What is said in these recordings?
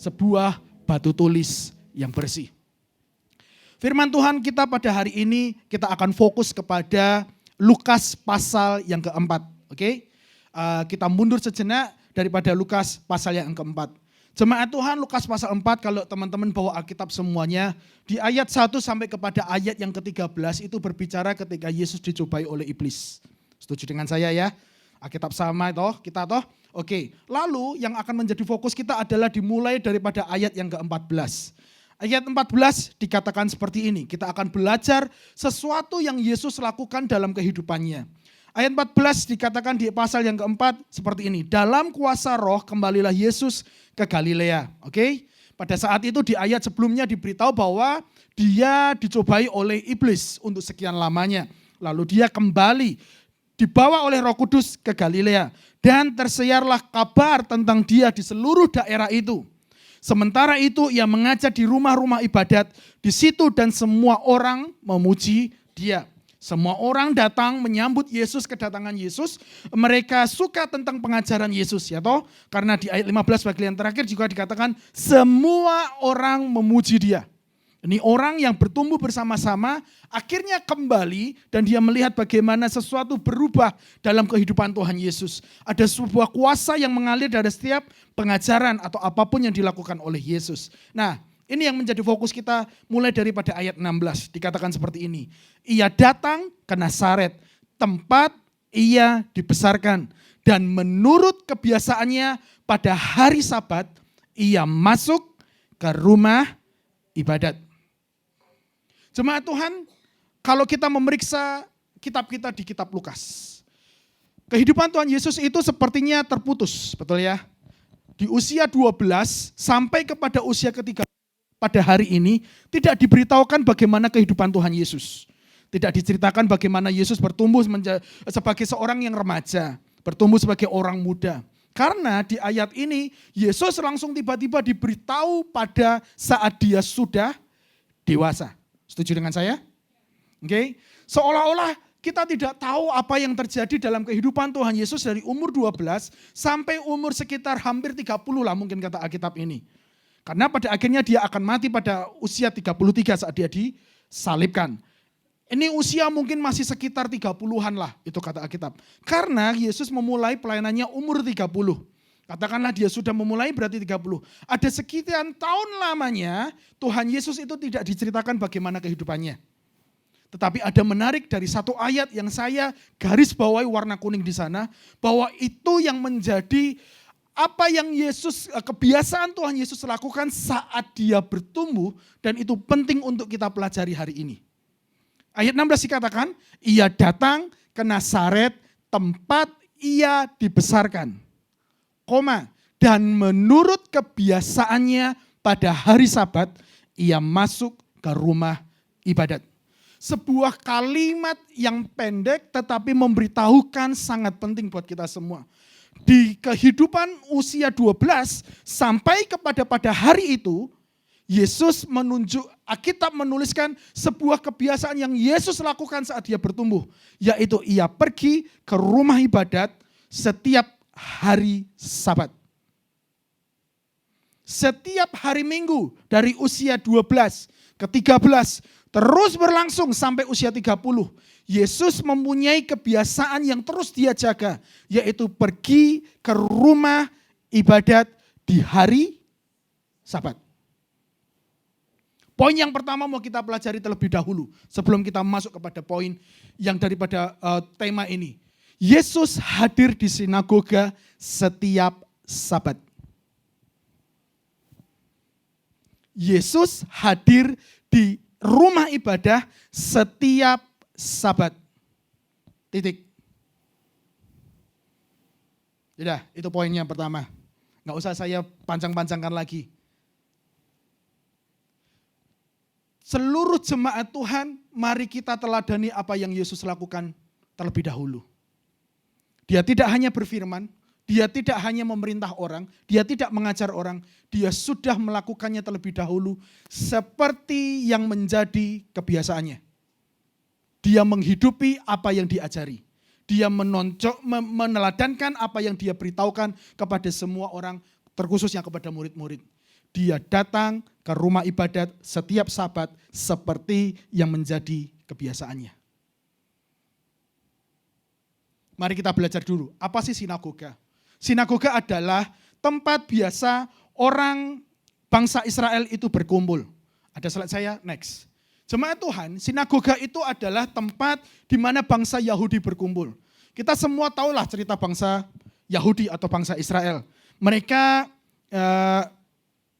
sebuah batu tulis yang bersih. Firman Tuhan kita pada hari ini kita akan fokus kepada Lukas pasal yang keempat. Oke? Kita mundur sejenak daripada Lukas pasal yang keempat. Jemaat Tuhan, Lukas pasal 4, kalau teman-teman bawa Alkitab semuanya, di ayat 1 sampai kepada ayat yang ke-13 itu berbicara ketika Yesus dicobai oleh iblis. Setuju dengan saya ya? Alkitab sama toh, kita toh? Oke, lalu yang akan menjadi fokus kita adalah dimulai daripada ayat yang ke-14. Ayat 14 dikatakan seperti ini, kita akan belajar sesuatu yang Yesus lakukan dalam kehidupannya. Ayat 14 dikatakan di pasal yang keempat seperti ini. Dalam kuasa roh kembalilah Yesus ke Galilea. Oke? Pada saat itu di ayat sebelumnya diberitahu bahwa dia dicobai oleh iblis untuk sekian lamanya. Lalu dia kembali dibawa oleh Roh Kudus ke Galilea. Dan tersiarlah kabar tentang dia di seluruh daerah itu. Sementara itu ia mengajar di rumah-rumah ibadat di situ dan semua orang memuji dia. Semua orang datang menyambut Yesus, kedatangan Yesus. Mereka suka tentang pengajaran Yesus ya toh. Karena di ayat 15 bagian terakhir juga dikatakan semua orang memuji dia. Ini orang yang bertumbuh bersama-sama akhirnya kembali dan dia melihat bagaimana sesuatu berubah dalam kehidupan Tuhan Yesus. Ada sebuah kuasa yang mengalir dari setiap pengajaran atau apapun yang dilakukan oleh Yesus. Nah, ini yang menjadi fokus kita mulai daripada ayat 16. Dikatakan seperti ini. Ia datang ke Nazaret, tempat ia dibesarkan. Dan menurut kebiasaannya pada hari Sabat, ia masuk ke rumah ibadat. Jemaat Tuhan, kalau kita memeriksa kitab kita di kitab Lukas. Kehidupan Tuhan Yesus itu sepertinya terputus, betul ya? Di usia 12 sampai kepada usia ketiga pada hari ini tidak diberitahukan bagaimana kehidupan Tuhan Yesus. Tidak diceritakan bagaimana Yesus bertumbuh sebagai seorang yang remaja, bertumbuh sebagai orang muda. Karena di ayat ini Yesus langsung tiba-tiba diberitahu pada saat dia sudah dewasa. Setuju dengan saya? Oke. Seolah-olah kita tidak tahu apa yang terjadi dalam kehidupan Tuhan Yesus dari umur 12 sampai umur sekitar hampir 30 lah mungkin kata Alkitab ini. Karena pada akhirnya dia akan mati pada usia 33 saat dia disalibkan. Ini usia mungkin masih sekitar 30-an lah, itu kata Alkitab. Karena Yesus memulai pelayanannya umur 30. Katakanlah dia sudah memulai berarti 30. Ada sekian tahun lamanya Tuhan Yesus itu tidak diceritakan bagaimana kehidupannya. Tetapi ada menarik dari satu ayat yang saya garis bawahi warna kuning di sana. Bahwa itu yang menjadi apa yang kebiasaan Tuhan Yesus lakukan saat dia bertumbuh dan itu penting untuk kita pelajari hari ini. Ayat 16 dikatakan, ia datang ke Nazaret tempat ia dibesarkan. Dan menurut kebiasaannya pada hari Sabat, ia masuk ke rumah ibadat. Sebuah kalimat yang pendek tetapi memberitahukan sangat penting buat kita semua. Di kehidupan usia 12 sampai pada hari itu, Yesus Alkitab menuliskan sebuah kebiasaan yang Yesus lakukan saat dia bertumbuh. Yaitu ia pergi ke rumah ibadat setiap hari Sabat. Setiap hari Minggu dari usia 12 ke 13 terus berlangsung sampai usia 30. Yesus mempunyai kebiasaan yang terus dia jaga. Yaitu pergi ke rumah ibadat di hari Sabat. Poin yang pertama mau kita pelajari terlebih dahulu. Sebelum kita masuk kepada poin yang daripada tema ini. Yesus hadir di sinagoga setiap Sabat. Yesus hadir di rumah ibadah setiap Sabat. Titik. Sudah, itu poin yang pertama. Nggak usah saya panjang-panjangkan lagi. Seluruh jemaat Tuhan, mari kita teladani apa yang Yesus lakukan terlebih dahulu. Dia tidak hanya berfirman, dia tidak hanya memerintah orang, dia tidak mengajar orang, dia sudah melakukannya terlebih dahulu seperti yang menjadi kebiasaannya. Dia menghidupi apa yang diajari. Dia meneladankan apa yang dia beritahukan kepada semua orang, terkhususnya kepada murid-murid. dia datang ke rumah ibadat setiap Sabat seperti yang menjadi kebiasaannya. Mari kita belajar dulu, apa sih sinagoga? Sinagoga adalah tempat biasa orang bangsa Israel itu berkumpul. Ada slide saya, next. Jemaat Tuhan, sinagoga itu adalah tempat di mana bangsa Yahudi berkumpul. Kita semua tahulah cerita bangsa Yahudi atau bangsa Israel. Mereka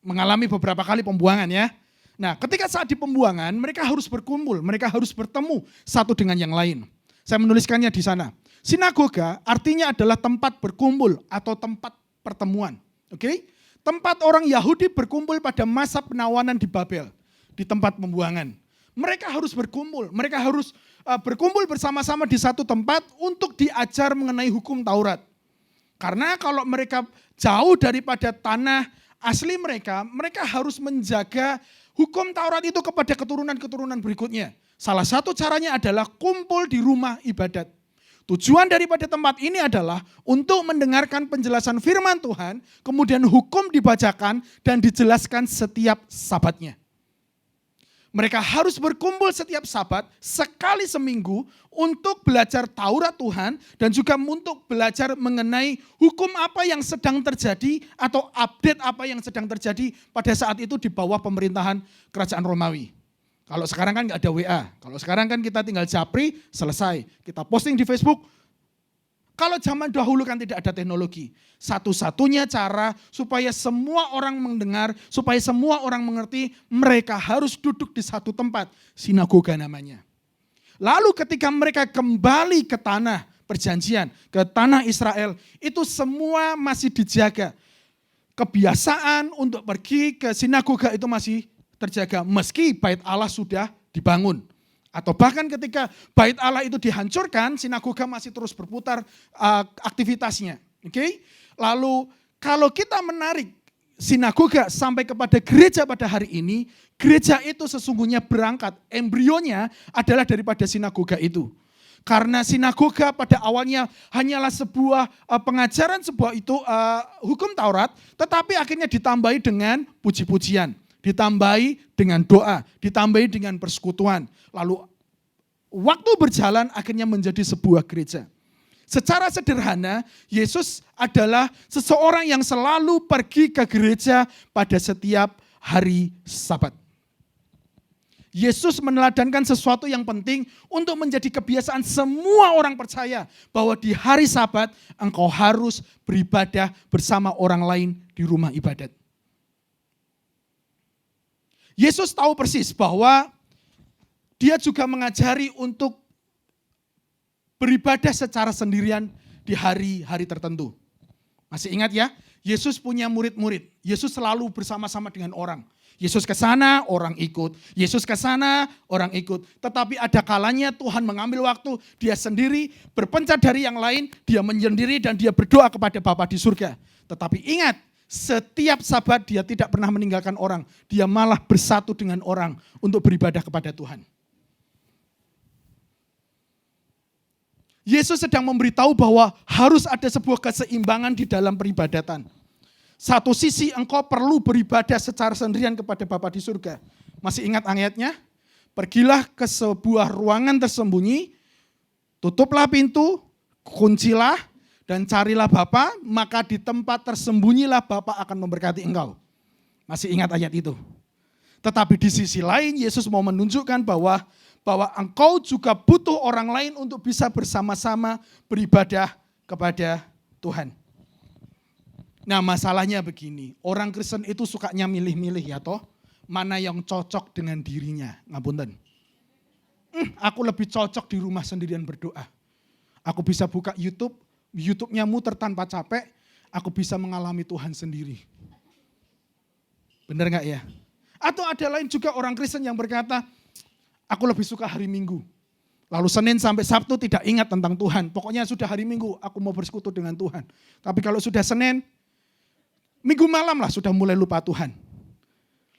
mengalami beberapa kali pembuangan ya. Nah, ketika saat di pembuangan, mereka harus berkumpul, mereka harus bertemu satu dengan yang lain. Saya menuliskannya di sana. Sinagoga artinya adalah tempat berkumpul atau tempat pertemuan. Oke? Tempat orang Yahudi berkumpul pada masa penawanan di Babel, di tempat pembuangan. Mereka harus berkumpul, mereka harus berkumpul bersama-sama di satu tempat untuk diajar mengenai hukum Taurat. Karena kalau mereka jauh daripada tanah asli mereka, mereka harus menjaga hukum Taurat itu kepada keturunan-keturunan berikutnya. Salah satu caranya adalah kumpul di rumah ibadat. Tujuan daripada tempat ini adalah untuk mendengarkan penjelasan firman Tuhan, kemudian hukum dibacakan dan dijelaskan setiap Sabatnya. Mereka harus berkumpul setiap Sabat sekali seminggu untuk belajar Taurat Tuhan dan juga untuk belajar mengenai hukum apa yang sedang terjadi atau update apa yang sedang terjadi pada saat itu di bawah pemerintahan kerajaan Romawi. Kalau sekarang kan nggak ada WA, kalau sekarang kan kita tinggal japri, selesai. Kita posting di Facebook. Kalau zaman dahulu kan tidak ada teknologi. Satu-satunya cara supaya semua orang mendengar, supaya semua orang mengerti, mereka harus duduk di satu tempat. Sinagoga namanya. Lalu ketika mereka kembali ke tanah perjanjian, ke tanah Israel, itu semua masih dijaga. Kebiasaan untuk pergi ke sinagoga itu masih terjaga. Meski bait Allah sudah dibangun. Atau bahkan ketika bait Allah itu dihancurkan, sinagoga masih terus berputar aktivitasnya. Oke? Lalu kalau kita menarik sinagoga sampai kepada gereja pada hari ini, gereja itu sesungguhnya berangkat, embrionya adalah daripada sinagoga itu. Karena sinagoga pada awalnya hanyalah sebuah pengajaran sebuah itu hukum Taurat, tetapi akhirnya ditambahi dengan puji-pujian. Ditambahi dengan doa, ditambahi dengan persekutuan. Lalu waktu berjalan akhirnya menjadi sebuah gereja. Secara sederhana, Yesus adalah seseorang yang selalu pergi ke gereja pada setiap hari Sabat. Yesus meneladankan sesuatu yang penting untuk menjadi kebiasaan semua orang percaya bahwa di hari Sabat engkau harus beribadah bersama orang lain di rumah ibadat. Yesus tahu persis bahwa dia juga mengajari untuk beribadah secara sendirian di hari-hari tertentu. Masih ingat ya? Yesus punya murid-murid. Yesus selalu bersama-sama dengan orang. Yesus ke sana, orang ikut. Yesus ke sana, orang ikut. Tetapi ada kalanya Tuhan mengambil waktu, dia sendiri berpencar dari yang lain, dia menyendiri dan dia berdoa kepada Bapa di surga. Tetapi ingat, setiap Sabat dia tidak pernah meninggalkan orang. Dia malah bersatu dengan orang untuk beribadah kepada Tuhan. Yesus sedang memberitahu bahwa harus ada sebuah keseimbangan di dalam peribadatan. Satu sisi engkau perlu beribadah secara sendirian kepada Bapa di surga. Masih ingat ayatnya? Pergilah ke sebuah ruangan tersembunyi, tutuplah pintu, kuncilah, dan carilah Bapa, maka di tempat tersembunyilah Bapa akan memberkati engkau. Masih ingat ayat itu? Tetapi di sisi lain Yesus mau menunjukkan bahwa engkau juga butuh orang lain untuk bisa bersama-sama beribadah kepada Tuhan. Nah masalahnya begini, orang Kristen itu sukanya milih-milih ya toh, mana yang cocok dengan dirinya, ngapunten. Aku lebih cocok di rumah sendirian berdoa. Aku bisa buka YouTube-nya muter tanpa capek, aku bisa mengalami Tuhan sendiri. Benar gak ya? Atau ada lain juga orang Kristen yang berkata, aku lebih suka hari Minggu. Lalu Senin sampai Sabtu tidak ingat tentang Tuhan. Pokoknya sudah hari Minggu, aku mau bersekutu dengan Tuhan. Tapi kalau sudah Senin, Minggu malam lah sudah mulai lupa Tuhan.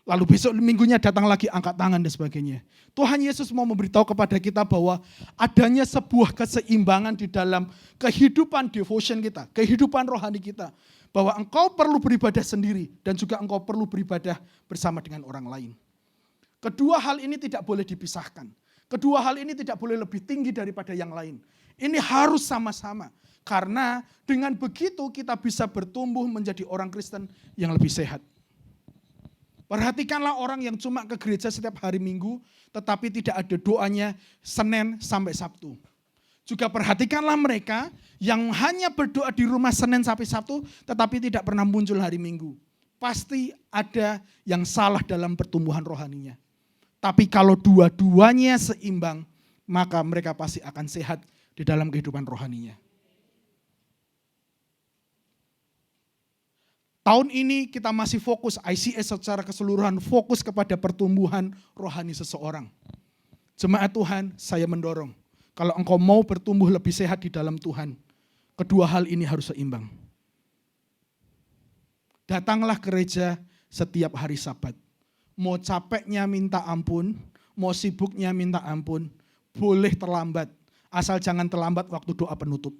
Lalu besok minggunya datang lagi angkat tangan dan sebagainya. Tuhan Yesus mau memberitahu kepada kita bahwa adanya sebuah keseimbangan di dalam kehidupan devotion kita, kehidupan rohani kita. bahwa engkau perlu beribadah sendiri dan juga engkau perlu beribadah bersama dengan orang lain. Kedua hal ini tidak boleh dipisahkan. Kedua hal ini tidak boleh lebih tinggi daripada yang lain. Ini harus sama-sama. Karena dengan begitu kita bisa bertumbuh menjadi orang Kristen yang lebih sehat. Perhatikanlah orang yang cuma ke gereja setiap hari Minggu, tetapi tidak ada doanya Senin sampai Sabtu. Juga perhatikanlah mereka yang hanya berdoa di rumah Senin sampai Sabtu, tetapi tidak pernah muncul hari Minggu. Pasti ada yang salah dalam pertumbuhan rohaninya. Tapi kalau dua-duanya seimbang, maka mereka pasti akan sehat di dalam kehidupan rohaninya. Tahun ini kita masih fokus, ICS secara keseluruhan fokus kepada pertumbuhan rohani seseorang. Jemaat Tuhan, saya mendorong, kalau engkau mau bertumbuh lebih sehat di dalam Tuhan, kedua hal ini harus seimbang. Datanglah ke gereja setiap hari Sabat. Mau capeknya minta ampun, mau sibuknya minta ampun, boleh terlambat. Asal jangan terlambat waktu doa penutup.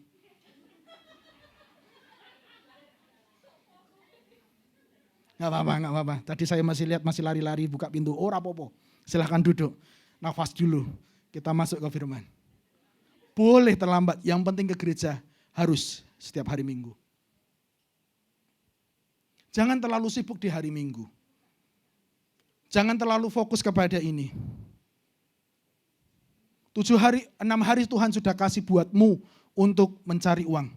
Gak apa-apa. Tadi saya masih lihat, masih lari-lari buka pintu. Oh rapopo, silahkan duduk. Nafas dulu, kita masuk ke firman. Boleh terlambat, yang penting ke gereja harus setiap hari Minggu. Jangan terlalu sibuk di hari Minggu. Jangan terlalu fokus kepada ini. 6 hari Tuhan sudah kasih buatmu untuk mencari uang.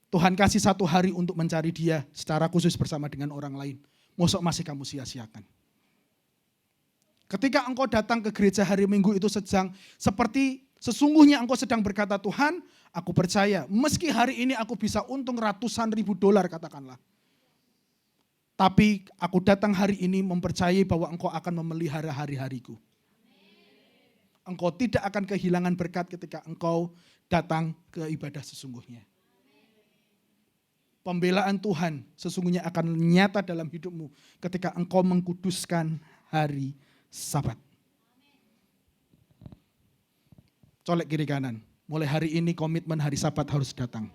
Tuhan kasih 1 hari untuk mencari Dia secara khusus bersama dengan orang lain. Mosok masih kamu sia-siakan. Ketika engkau datang ke gereja hari Minggu itu seperti sesungguhnya engkau sedang berkata, Tuhan, aku percaya meski hari ini aku bisa untung ratusan ribu dolar katakanlah. Tapi aku datang hari ini mempercayai bahwa engkau akan memelihara hari-hariku. Engkau tidak akan kehilangan berkat ketika engkau datang ke ibadah sesungguhnya. Pembelaan Tuhan sesungguhnya akan nyata dalam hidupmu ketika engkau mengkuduskan hari Sabat. Colek kiri kanan. Mulai hari ini komitmen hari Sabat harus datang.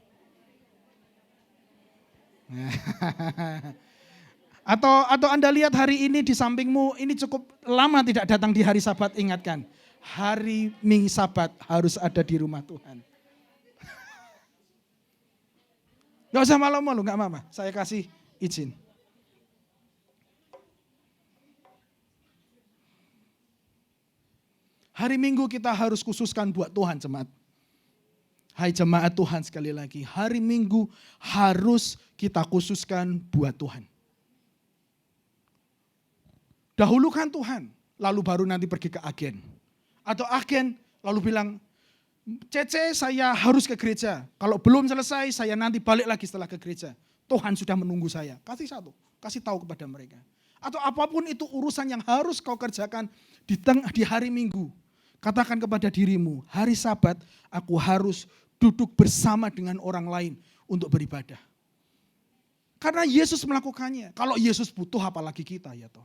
Atau Anda lihat hari ini di sampingmu, ini cukup lama tidak datang di hari Sabat, ingatkan. Hari Minggu Sabat harus ada di rumah Tuhan. Gak usah malu-malu, gak apa-apa. Saya kasih izin. Hari Minggu kita harus khususkan buat Tuhan, jemaat. Hai jemaat Tuhan sekali lagi. Hari Minggu harus kita khususkan buat Tuhan. Dahulukan Tuhan, lalu baru nanti pergi ke agen. Atau agen lalu bilang, Cece saya harus ke gereja. Kalau belum selesai saya nanti balik lagi setelah ke gereja. Tuhan sudah menunggu saya. Kasih tahu kepada mereka. Atau apapun itu urusan yang harus kau kerjakan di hari Minggu. Katakan kepada dirimu, hari Sabat aku harus duduk bersama dengan orang lain untuk beribadah. Karena Yesus melakukannya. Kalau Yesus butuh apalagi kita ya toh.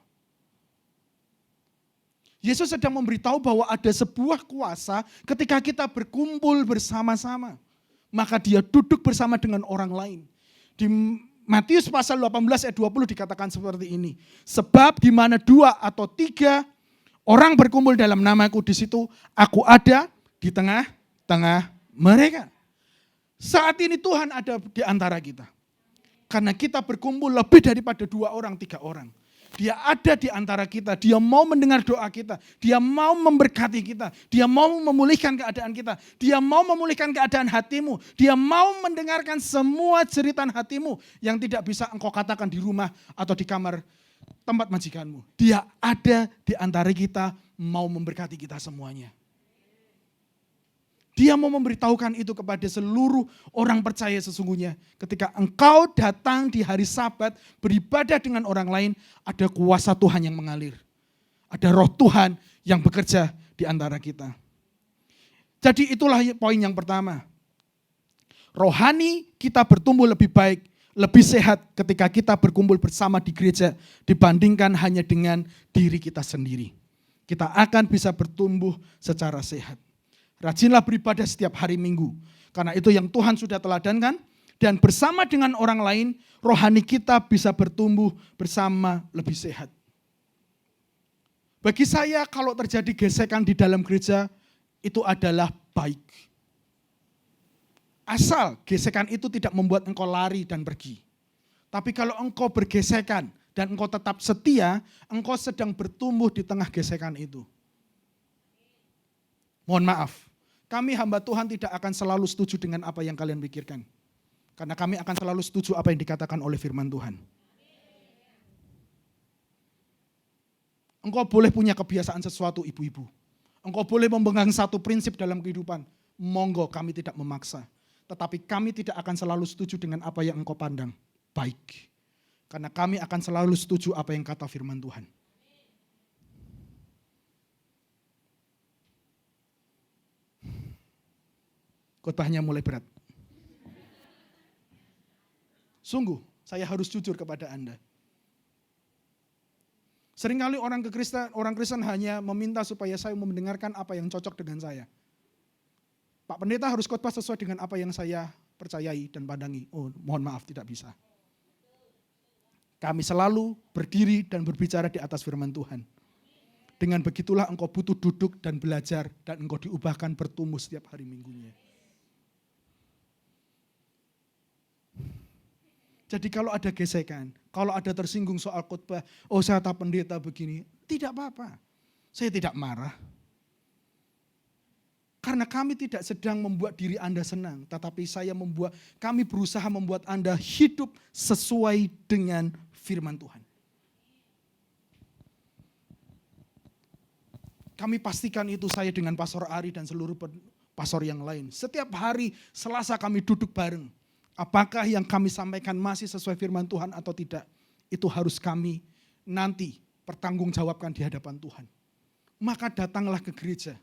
Yesus sedang memberitahu bahwa ada sebuah kuasa ketika kita berkumpul bersama-sama. Maka dia duduk bersama dengan orang lain. Di Matius pasal 18 ayat 20 dikatakan seperti ini. Sebab di mana 2 atau 3 orang berkumpul dalam namaku, di situ aku ada di tengah-tengah mereka. Saat ini Tuhan ada di antara kita. Karena kita berkumpul lebih daripada 2 orang, 3 orang. Dia ada di antara kita, dia mau mendengar doa kita, dia mau memberkati kita, dia mau memulihkan keadaan kita, dia mau memulihkan keadaan hatimu, dia mau mendengarkan semua jeritan hatimu yang tidak bisa engkau katakan di rumah atau di kamar tempat majikanmu. Dia ada di antara kita, mau memberkati kita semuanya. Dia mau memberitahukan itu kepada seluruh orang percaya sesungguhnya. Ketika engkau datang di hari Sabat, beribadah dengan orang lain, ada kuasa Tuhan yang mengalir. Ada roh Tuhan yang bekerja di antara kita. Jadi itulah poin yang pertama. Rohani kita bertumbuh lebih baik, lebih sehat ketika kita berkumpul bersama di gereja dibandingkan hanya dengan diri kita sendiri. Kita akan bisa bertumbuh secara sehat. Rajinlah beribadah setiap hari Minggu. Karena itu yang Tuhan sudah teladankan. Dan bersama dengan orang lain, rohani kita bisa bertumbuh bersama lebih sehat. Bagi saya kalau terjadi gesekan di dalam gereja, itu adalah baik. Asal gesekan itu tidak membuat engkau lari dan pergi. Tapi kalau engkau bergesekan dan engkau tetap setia, engkau sedang bertumbuh di tengah gesekan itu. Mohon maaf, kami hamba Tuhan tidak akan selalu setuju dengan apa yang kalian pikirkan. Karena kami akan selalu setuju apa yang dikatakan oleh firman Tuhan. Engkau boleh punya kebiasaan sesuatu ibu-ibu. Engkau boleh memegang satu prinsip dalam kehidupan. Monggo, kami tidak memaksa. Tetapi kami tidak akan selalu setuju dengan apa yang engkau pandang baik. Karena kami akan selalu setuju apa yang kata firman Tuhan. Khotbahnya mulai berat. Sungguh, saya harus jujur kepada Anda. Seringkali orang Kristen hanya meminta supaya saya mendengarkan apa yang cocok dengan saya. Pak Pendeta harus khotbah sesuai dengan apa yang saya percayai dan pandangi. Oh, mohon maaf, tidak bisa. Kami selalu berdiri dan berbicara di atas firman Tuhan. Dengan begitulah engkau butuh duduk dan belajar dan engkau diubahkan bertumbuh setiap hari minggunya. Jadi kalau ada gesekan, kalau ada tersinggung soal khotbah, oh saya tak pendeta begini, tidak apa-apa. Saya tidak marah. Karena kami tidak sedang membuat diri Anda senang, tetapi kami berusaha membuat Anda hidup sesuai dengan firman Tuhan. Kami pastikan itu saya dengan Pastor Ari dan seluruh pastor yang lain. Setiap hari Selasa kami duduk bareng. Apakah yang kami sampaikan masih sesuai firman Tuhan atau tidak? Itu harus kami nanti pertanggungjawabkan di hadapan Tuhan. Maka datanglah ke gereja.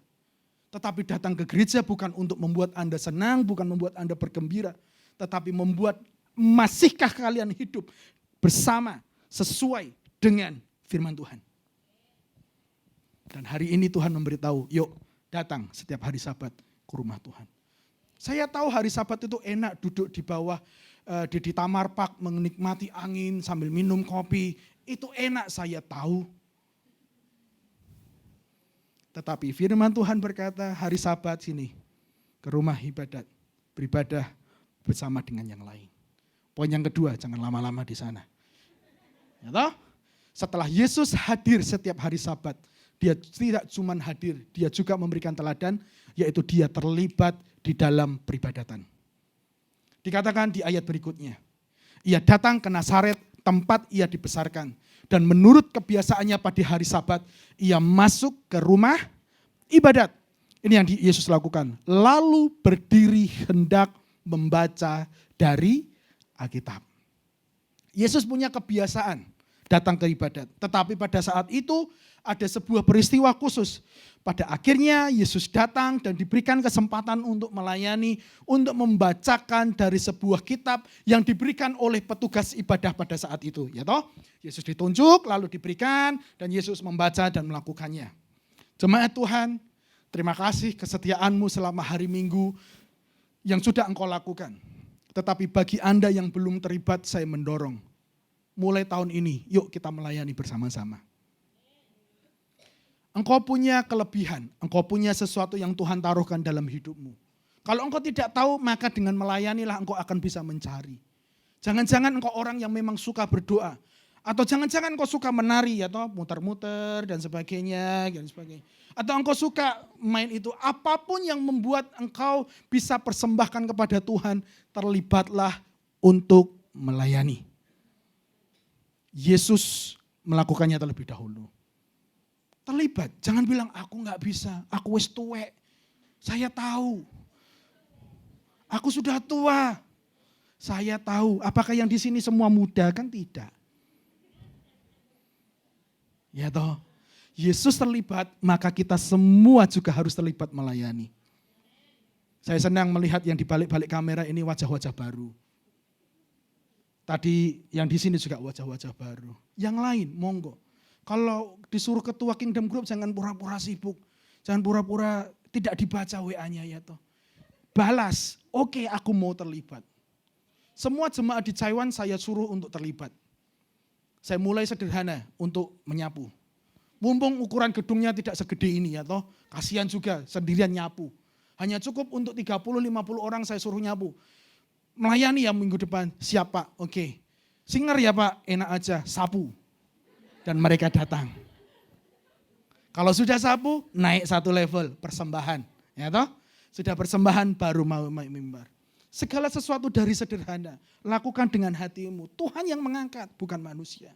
Tetapi datang ke gereja bukan untuk membuat Anda senang, bukan membuat Anda bergembira. Tetapi membuat, masihkah kalian hidup bersama sesuai dengan firman Tuhan. Dan hari ini Tuhan memberitahu, yuk datang setiap hari Sabat ke rumah Tuhan. Saya tahu hari Sabat itu enak duduk di bawah di Tamar Park menikmati angin sambil minum kopi. Itu enak, saya tahu. Tetapi firman Tuhan berkata hari Sabat sini ke rumah ibadat, beribadah bersama dengan yang lain. Poin yang kedua, jangan lama-lama di sana. Ya toh? Setelah Yesus hadir setiap hari Sabat, dia tidak cuma hadir, dia juga memberikan teladan, yaitu dia terlibat di dalam peribadatan. Dikatakan di ayat berikutnya, ia datang ke Nazaret, tempat ia dibesarkan. Dan menurut kebiasaannya pada hari Sabat, ia masuk ke rumah ibadat. Ini yang Yesus lakukan. Lalu berdiri hendak membaca dari Alkitab. Yesus punya kebiasaan datang ke ibadat. Tetapi pada saat itu ada sebuah peristiwa khusus. Pada akhirnya Yesus datang dan diberikan kesempatan untuk melayani, untuk membacakan dari sebuah kitab yang diberikan oleh petugas ibadah pada saat itu. Ya toh? Yesus ditunjuk, lalu diberikan, dan Yesus membaca dan melakukannya. Jemaat Tuhan, terima kasih kesetiaanmu selama hari Minggu yang sudah engkau lakukan. Tetapi bagi Anda yang belum terlibat, saya mendorong. Mulai tahun ini, yuk kita melayani bersama-sama. Engkau punya kelebihan, engkau punya sesuatu yang Tuhan taruhkan dalam hidupmu. Kalau engkau tidak tahu, maka dengan melayanilah engkau akan bisa mencari. Jangan-jangan engkau orang yang memang suka berdoa. Atau jangan-jangan engkau suka menari, atau muter-muter dan sebagainya. Atau engkau suka main itu. Apapun yang membuat engkau bisa persembahkan kepada Tuhan, terlibatlah untuk melayani. Yesus melakukannya terlebih dahulu. Terlibat, jangan bilang aku gak bisa, aku wis tuwek. Saya tahu, aku sudah tua. Saya tahu, apakah yang di sini semua muda? Kan tidak. Ya toh, Yesus terlibat, maka kita semua juga harus terlibat melayani. Saya senang melihat yang di balik-balik kamera ini wajah-wajah baru. Tadi yang di sini juga wajah-wajah baru. Yang lain, monggo. Kalau disuruh ketua Kingdom Group jangan pura-pura sibuk. Jangan pura-pura tidak dibaca WA-nya ya toh. Balas, oke, aku mau terlibat. Semua jemaat di Taiwan saya suruh untuk terlibat. Saya mulai sederhana untuk menyapu. Mumpung ukuran gedungnya tidak segede ini ya toh, kasihan juga sendirian nyapu. Hanya cukup untuk 30-50 orang saya suruh nyapu. Melayani ya minggu depan, siap Pak, oke. Singer ya Pak, enak aja, sapu. Dan mereka datang. Kalau sudah sapu, naik satu level, persembahan. Ya toh, sudah persembahan baru mau mimbar. Segala sesuatu dari sederhana, lakukan dengan hatimu. Tuhan yang mengangkat, bukan manusia.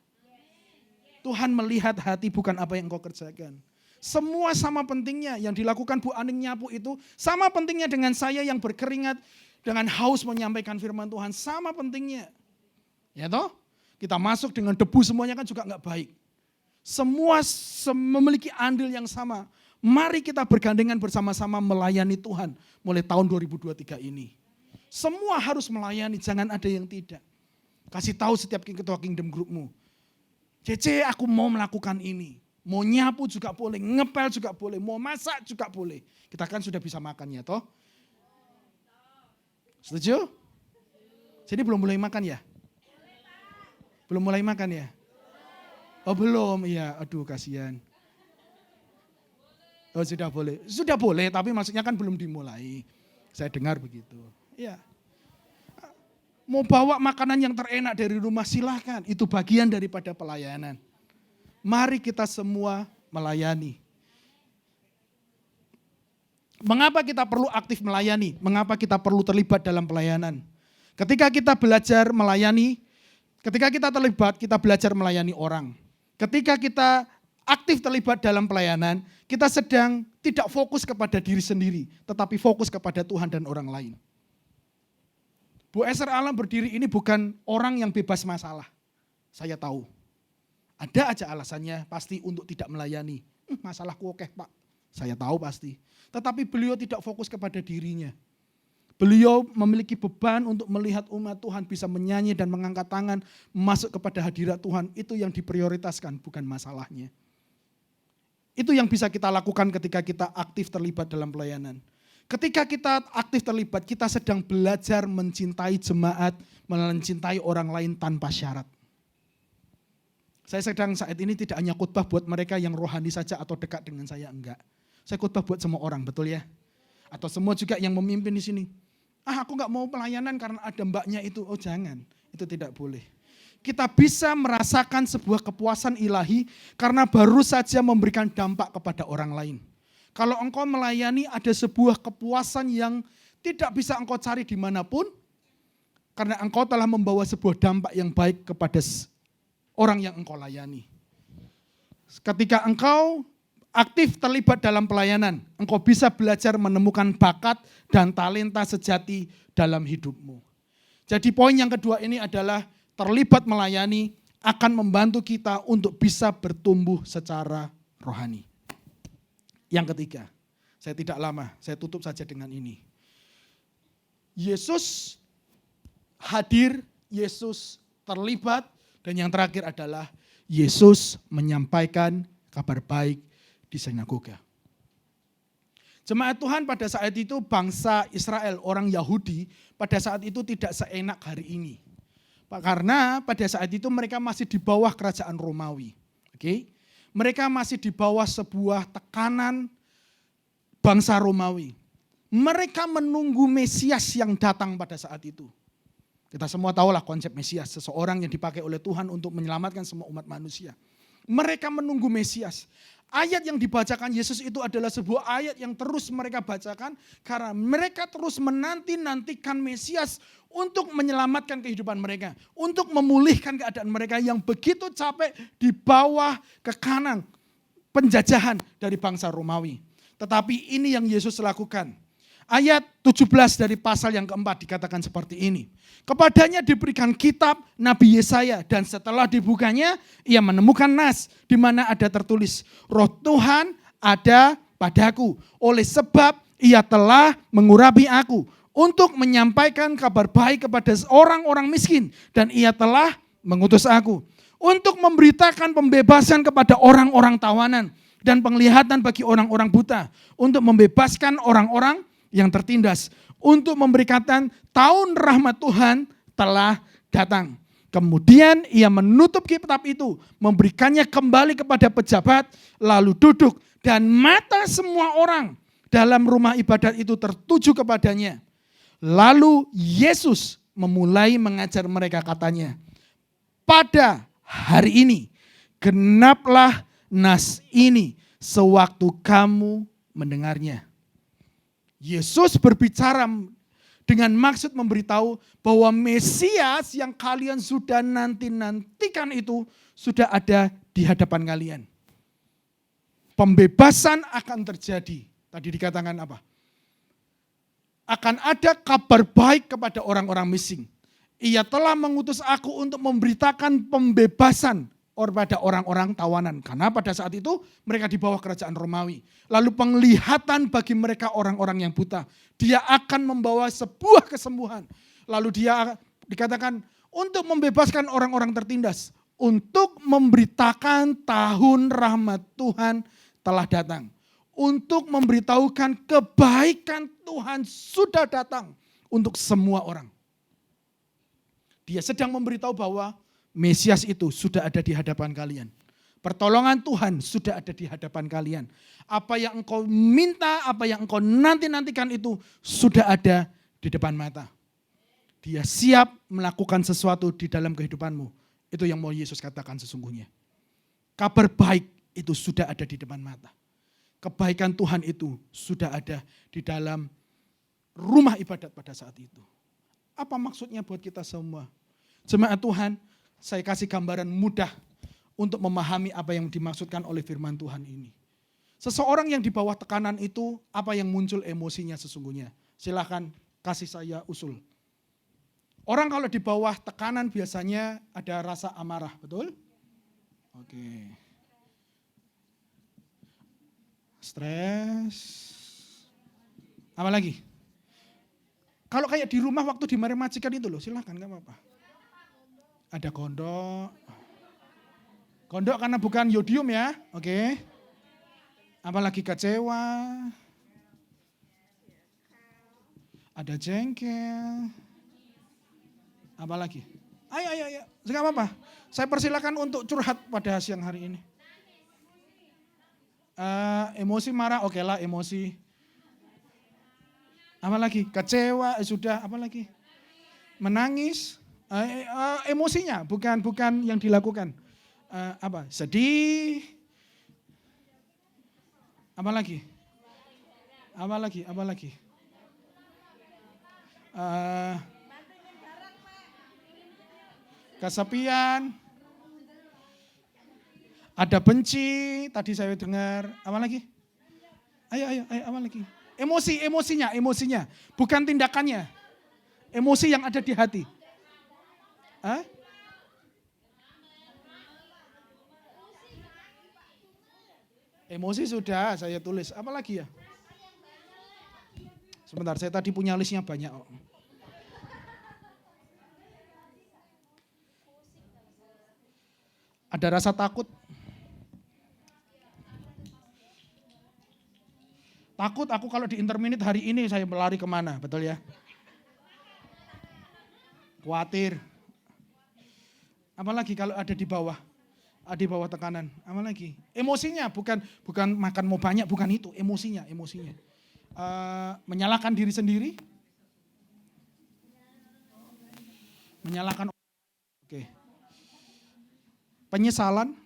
Tuhan melihat hati bukan apa yang kau kerjakan. Semua sama pentingnya, yang dilakukan Bu Aning nyapu itu sama pentingnya dengan saya yang berkeringat dengan haus menyampaikan firman Tuhan, sama pentingnya. Ya toh? Kita masuk dengan debu semuanya kan juga enggak baik. Semua memiliki andil yang sama. Mari kita bergandengan bersama-sama melayani Tuhan mulai tahun 2023 ini. Semua harus melayani, jangan ada yang tidak. Kasih tahu setiap ketua Kingdom Group-mu. Cece, aku mau melakukan ini. Mau nyapu juga boleh, ngepel juga boleh, mau masak juga boleh. Kita kan sudah bisa makan ya toh. Setuju? Jadi belum mulai makan ya? Belum mulai makan ya? Oh belum, iya. Aduh kasihan. Oh sudah boleh. Sudah boleh, tapi maksudnya kan belum dimulai. Saya dengar begitu. Ya. Mau bawa makanan yang terenak dari rumah silahkan. Itu bagian daripada pelayanan. Mari kita semua melayani. Mengapa kita perlu aktif melayani? Mengapa kita perlu terlibat dalam pelayanan? Ketika kita belajar melayani, ketika kita terlibat, kita belajar melayani orang. Ketika kita aktif terlibat dalam pelayanan, kita sedang tidak fokus kepada diri sendiri, tetapi fokus kepada Tuhan dan orang lain. Bu Esther Alam berdiri ini bukan orang yang bebas masalah. Saya tahu. Ada aja alasannya pasti untuk tidak melayani. Masalahku oke Pak, saya tahu pasti. Tetapi beliau tidak fokus kepada dirinya. Beliau memiliki beban untuk melihat umat Tuhan bisa menyanyi dan mengangkat tangan masuk kepada hadirat Tuhan. Itu yang diprioritaskan, bukan masalahnya. Itu yang bisa kita lakukan ketika kita aktif terlibat dalam pelayanan. Ketika kita aktif terlibat, kita sedang belajar mencintai jemaat, mencintai orang lain tanpa syarat. Saya sedang saat ini tidak hanya khotbah buat mereka yang rohani saja atau dekat dengan saya, enggak. Saya khotbah buat semua orang, betul ya? Atau semua juga yang memimpin di sini. Aku enggak mau pelayanan karena ada mbaknya itu. Oh jangan, itu tidak boleh. Kita bisa merasakan sebuah kepuasan ilahi karena baru saja memberikan dampak kepada orang lain. Kalau engkau melayani ada sebuah kepuasan yang tidak bisa engkau cari dimanapun. Karena engkau telah membawa sebuah dampak yang baik kepada orang yang engkau layani. Ketika engkau aktif terlibat dalam pelayanan, engkau bisa belajar menemukan bakat dan talenta sejati dalam hidupmu. Jadi poin yang kedua ini adalah terlibat melayani akan membantu kita untuk bisa bertumbuh secara rohani. Yang ketiga, saya tidak lama, saya tutup saja dengan ini. Yesus hadir, Yesus terlibat, dan yang terakhir adalah Yesus menyampaikan kabar baik di sinagoga. Jemaat Tuhan pada saat itu bangsa Israel, orang Yahudi, pada saat itu tidak seenak hari ini. Karena pada saat itu mereka masih di bawah kerajaan Romawi. Oke? Mereka masih di bawah sebuah tekanan bangsa Romawi. Mereka menunggu Mesias yang datang pada saat itu. Kita semua tahulah konsep Mesias, seseorang yang dipakai oleh Tuhan untuk menyelamatkan semua umat manusia. Mereka menunggu Mesias. Ayat yang dibacakan Yesus itu adalah sebuah ayat yang terus mereka bacakan karena mereka terus menanti-nantikan Mesias untuk menyelamatkan kehidupan mereka, untuk memulihkan keadaan mereka yang begitu capek di bawah kekanan penjajahan dari bangsa Romawi. Tetapi ini yang Yesus lakukan. Ayat 17 dari pasal yang keempat dikatakan seperti ini. Kepadanya diberikan kitab Nabi Yesaya dan setelah dibukanya ia menemukan nas di mana ada tertulis Roh Tuhan ada padaku oleh sebab ia telah mengurapi aku untuk menyampaikan kabar baik kepada orang-orang miskin dan ia telah mengutus aku untuk memberitakan pembebasan kepada orang-orang tawanan dan penglihatan bagi orang-orang buta untuk membebaskan orang-orang yang tertindas untuk memberikan tahun rahmat Tuhan telah datang. Kemudian ia menutup kitab itu, memberikannya kembali kepada pejabat, lalu duduk. Dan mata semua orang dalam rumah ibadat itu tertuju kepadanya. Lalu Yesus memulai mengajar mereka, katanya, pada hari ini genaplah nas ini sewaktu kamu mendengarnya. Yesus berbicara dengan maksud memberitahu bahwa Mesias yang kalian sudah nanti-nantikan itu sudah ada di hadapan kalian. Pembebasan akan terjadi. Tadi dikatakan apa? Akan ada kabar baik kepada orang-orang miskin. Ia telah mengutus aku untuk memberitakan pembebasan pada orang-orang tawanan. Karena pada saat itu mereka di bawah kerajaan Romawi. Lalu penglihatan bagi mereka orang-orang yang buta. Dia akan membawa sebuah kesembuhan. Lalu dia dikatakan untuk membebaskan orang-orang tertindas. Untuk memberitakan tahun rahmat Tuhan telah datang. Untuk memberitahukan kebaikan Tuhan sudah datang untuk semua orang. Dia sedang memberitahu bahwa Mesias itu sudah ada di hadapan kalian. Pertolongan Tuhan sudah ada di hadapan kalian. Apa yang engkau minta, apa yang engkau nanti-nantikan itu sudah ada di depan mata. Dia siap melakukan sesuatu di dalam kehidupanmu. Itu yang mau Yesus katakan sesungguhnya. Kabar baik itu sudah ada di depan mata. Kebaikan Tuhan itu sudah ada di dalam rumah ibadat pada saat itu. Apa maksudnya buat kita semua? Jemaat Tuhan, saya kasih gambaran mudah untuk memahami apa yang dimaksudkan oleh firman Tuhan ini. Seseorang yang di bawah tekanan itu, apa yang muncul emosinya sesungguhnya? Silahkan kasih saya usul. Orang kalau di bawah tekanan biasanya ada rasa amarah, betul? Oke. Stres. Apa lagi? Kalau kayak di rumah waktu dimarahin majikan itu loh, silahkan gak apa-apa. Ada gondok. Gondok karena bukan yodium ya, oke. Apalagi kecewa. Ada jengkel. Apalagi? Ayo. Enggak apa-apa. Saya persilakan untuk curhat pada siang hari ini. Emosi marah, oke lah emosi. Apa lagi? Kecewa, sudah. Apa lagi? Menangis. Emosinya, bukan yang dilakukan. Apa? Sedih. Apa lagi? Kesepian. Ada benci, tadi saya dengar. Apa lagi? Ayo, apa lagi? Emosinya. Bukan tindakannya. Emosi yang ada di hati. Hah? Emosi sudah saya tulis. Apa lagi ya? Sebentar, saya tadi punya listnya banyak. Ada rasa takut. Takut aku kalau di interminute hari ini saya melari kemana, betul ya? Khawatir. Apalagi kalau ada di bawah tekanan. Apa lagi? Emosinya bukan makan mau banyak, bukan itu. Emosinya. Menyalahkan diri sendiri. Menyalahkan. Oke. Penyesalan.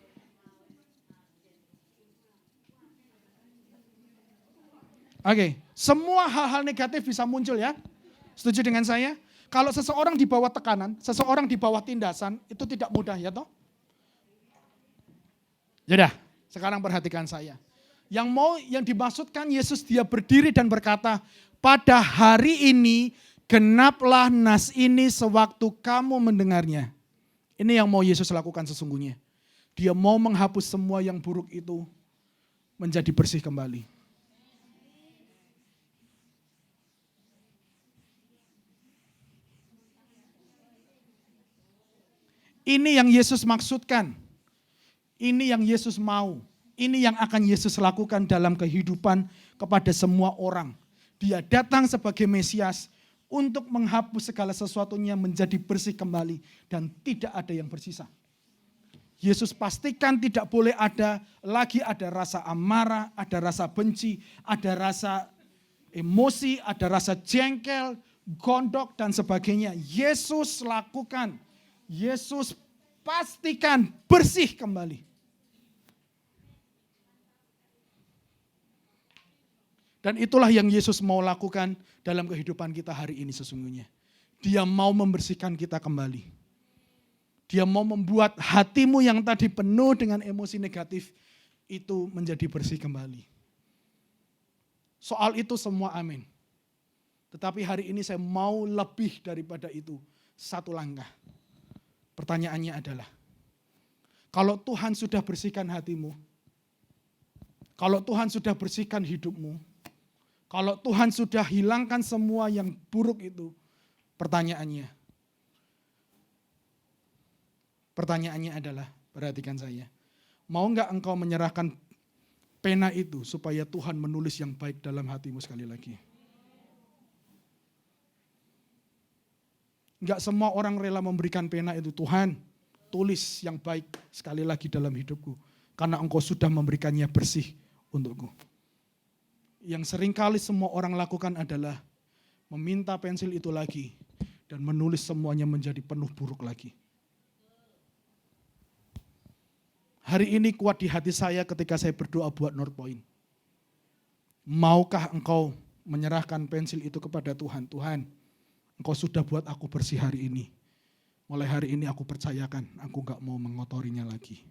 Oke. Semua hal-hal negatif bisa muncul ya. Setuju dengan saya? Kalau seseorang di bawah tekanan, seseorang di bawah tindasan, itu tidak mudah ya toh? Yaudah, sekarang perhatikan saya. Yang dimaksudkan Yesus dia berdiri dan berkata, pada hari ini genaplah nas ini sewaktu kamu mendengarnya. Ini yang mau Yesus lakukan sesungguhnya. Dia mau menghapus semua yang buruk itu menjadi bersih kembali. Ini yang Yesus maksudkan. Ini yang Yesus mau. Ini yang akan Yesus lakukan dalam kehidupan kepada semua orang. Dia datang sebagai Mesias untuk menghapus segala sesuatunya menjadi bersih kembali dan tidak ada yang bersisa. Yesus pastikan tidak boleh ada lagi ada rasa amarah, ada rasa benci, ada rasa emosi, ada rasa jengkel, gondok dan sebagainya. Yesus lakukan, Yesus pastikan bersih kembali. Dan itulah yang Yesus mau lakukan dalam kehidupan kita hari ini sesungguhnya. Dia mau membersihkan kita kembali. Dia mau membuat hatimu yang tadi penuh dengan emosi negatif itu menjadi bersih kembali. Soal itu semua amin. Tetapi hari ini saya mau lebih daripada itu. Satu langkah. Pertanyaannya adalah, kalau Tuhan sudah bersihkan hatimu, kalau Tuhan sudah bersihkan hidupmu, kalau Tuhan sudah hilangkan semua yang buruk itu, pertanyaannya adalah, perhatikan saya, mau enggak engkau menyerahkan pena itu supaya Tuhan menulis yang baik dalam hatimu sekali lagi? Enggak semua orang rela memberikan pena itu. Tuhan, tulis yang baik sekali lagi dalam hidupku, karena engkau sudah memberikannya bersih untukku. Yang seringkali semua orang lakukan adalah meminta pensil itu lagi dan menulis semuanya menjadi penuh buruk lagi. Hari ini kuat di hati saya ketika saya berdoa buat North Point. Maukah engkau menyerahkan pensil itu kepada Tuhan? Tuhan, engkau sudah buat aku bersih hari ini. Mulai hari ini aku percayakan, aku gak mau mengotorinya lagi.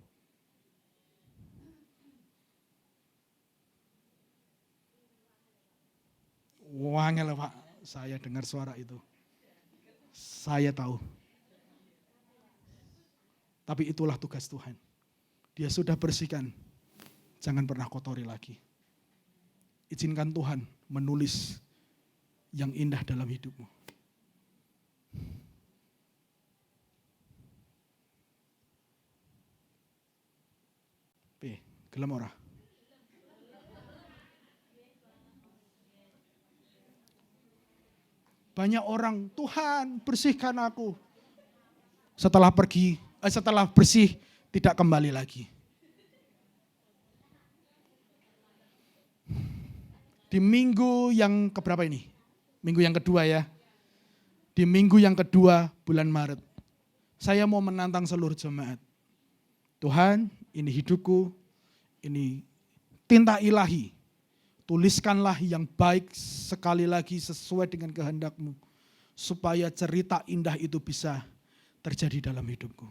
Wangel Pak, saya dengar suara itu. Saya tahu. Tapi itulah tugas Tuhan. Dia sudah bersihkan, jangan pernah kotori lagi. Izinkan Tuhan menulis yang indah dalam hidupmu. P, gelem ora? Banyak orang, Tuhan bersihkan aku. Setelah bersih, tidak kembali lagi. Di minggu yang keberapa ini? Minggu yang kedua ya. Di minggu yang kedua bulan Maret. Saya mau menantang seluruh jemaat. Tuhan, ini hidupku, ini tinta ilahi. Tuliskanlah yang baik sekali lagi sesuai dengan kehendak-Mu. Supaya cerita indah itu bisa terjadi dalam hidupku.